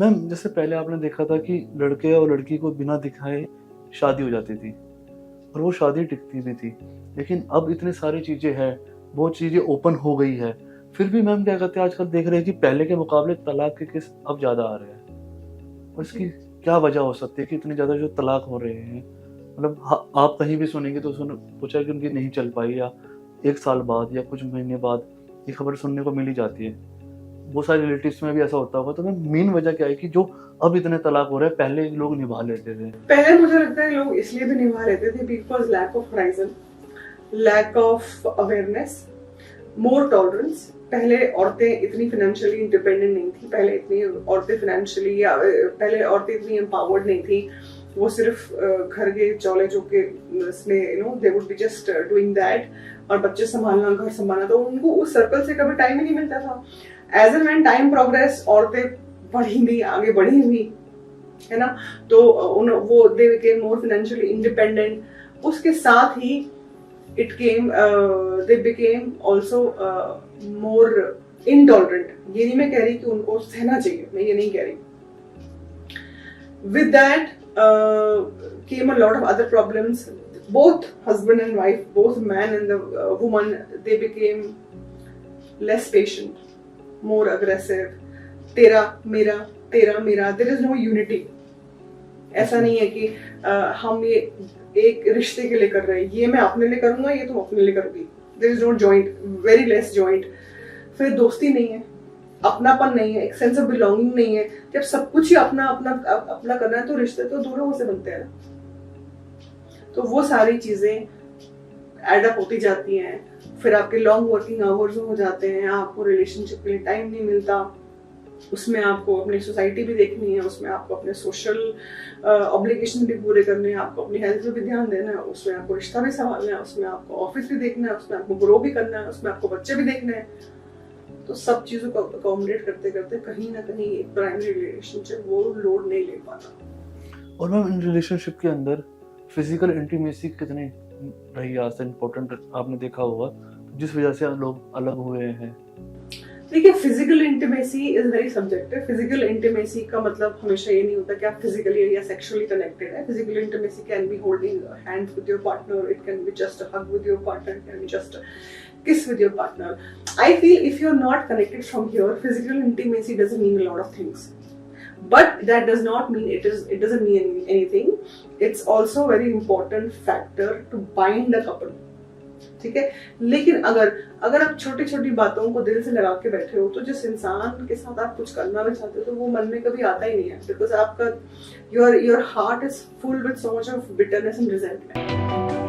Ma'am जैसे पहले आपने देखा था कि लड़के और लड़की को बिना दिखाए शादी हो जाती थी और वो शादी टिकती भी थी। लेकिन अब इतनी सारी चीज़ें हैं, बहुत चीज़ें ओपन हो गई है। फिर भी मैम क्या कहते हैं आजकल देख रहे हैं कि पहले के मुकाबले तलाक के केस अब ज़्यादा आ रहे हैं। और इसकी जी। क्या वजह हो सकती है कि इतनी ज़्यादा जो तलाक हो रहे हैं? मतलब आप कहीं भी सुनेंगे तो पूछा कि उनकी नहीं चल पाई या 1 साल बाद या कुछ महीने बाद ये खबर सुनने को मिल ही जाती है। बहुत सारे रिलेटिव्स में भी ऐसा होता होगा, तो मैम मेन वजह क्या है कि जो अब इतने तलाक हो रहे हैं, पहले लोग निभा लेते थे? पहले मुझे लगता है लोग इसलिए भी निभा लेते थे because lack of horizon, lack of awareness, more tolerance. पहले औरतें इतनी फाइनेंशियली इंडिपेंडेंट नहीं थी, पहले इतनी औरतें फाइनेंशियली या पहले औरतें इतनी एम्पावर्ड नहीं थी। वो सिर्फ घर के चौले जो के इसमें they would be just doing that, और बच्चे संभालना, घर संभालना, तो उनको उस सर्कल से कभी टाइम ही नहीं मिलता था। As and when time progress, औरतें बढ़ी भी, आगे बढ़ी हुई, है ना, तो वो they became more financially independent. उसके साथ ही it came they became also more intolerant। ये नहीं मैं कह रही कि उनको सहना चाहिए, मैं ये नहीं कह रही। with that came a lot of other problems। both husband and wife, both man and the woman, they became less patient, more aggressive। तेरा मेरा, there is no unity। ऐसा नहीं है कि हम ये एक रिश्ते के लिए कर रहे हैं, ये मैं अपने लिए करूंगा, ये तुम अपने लिए करोगी। There is no joint, very less joint. फिर दोस्ती नहीं है, अपनापन नहीं है, एक सेंस ऑफ बिलोंगिंग नहीं है। जब सब कुछ ही अपना अपना अपना करना है तो रिश्ते तो दूरों से बनते हैं। तो वो सारी चीजें एड अप होती जाती हैं। फिर आपके लॉन्ग वर्किंग आवर्स हो जाते हैं, आपको रिलेशनशिप के लिए टाइम नहीं मिलता। उसमें आपको अपनी सोसाइटी भी देखनी है, उसमें आपको अपने सोशल ऑब्लिगेशन भी पूरे करने हैं, आपको अपनी हेल्थ पे भी ध्यान देना है, उसमें आपको रिश्ता भी संभालना है, उसमें आपको ऑफिस भी देखना है, उसमें आपको ग्रो भी करना है, उसमें आपको बच्चे भी देखने हैं। तो सब चीजों को अकोमोडेट करते करते कहीं ना कहीं एक प्राइमरी रिलेशनशिप वो लोड नहीं ले पाता। और मैम इन रिलेशनशिप के अंदर फिजिकल इंटीमेसी कितनी रही आज से इम्पोर्टेंट आपने देखा होगा, जिस वजह से लोग अलग हुए हैं? देखिए, physical intimacy is very subjective. Physical intimacy का मतलब हमेशा ये नहीं होता कि आप फिजिकली या सेक्सुअली कनेक्टेड है। Physical intimacy can be holding hands with your partner, it can be just a hug with your partner, it can be just a kiss with your partner। I feel if you're not connected from here, physical intimacy doesn't mean a lot of things, but that does not mean it doesn't mean anything। It's also a very important factor to bind a couple। ठीक है, लेकिन अगर आप छोटी छोटी बातों को दिल से लगा के बैठे हो, तो जिस इंसान के साथ आप कुछ करना भी चाहते हो तो वो मन में कभी आता ही नहीं है, बिकॉज आपका your heart is full with so much of bitterness and resentment.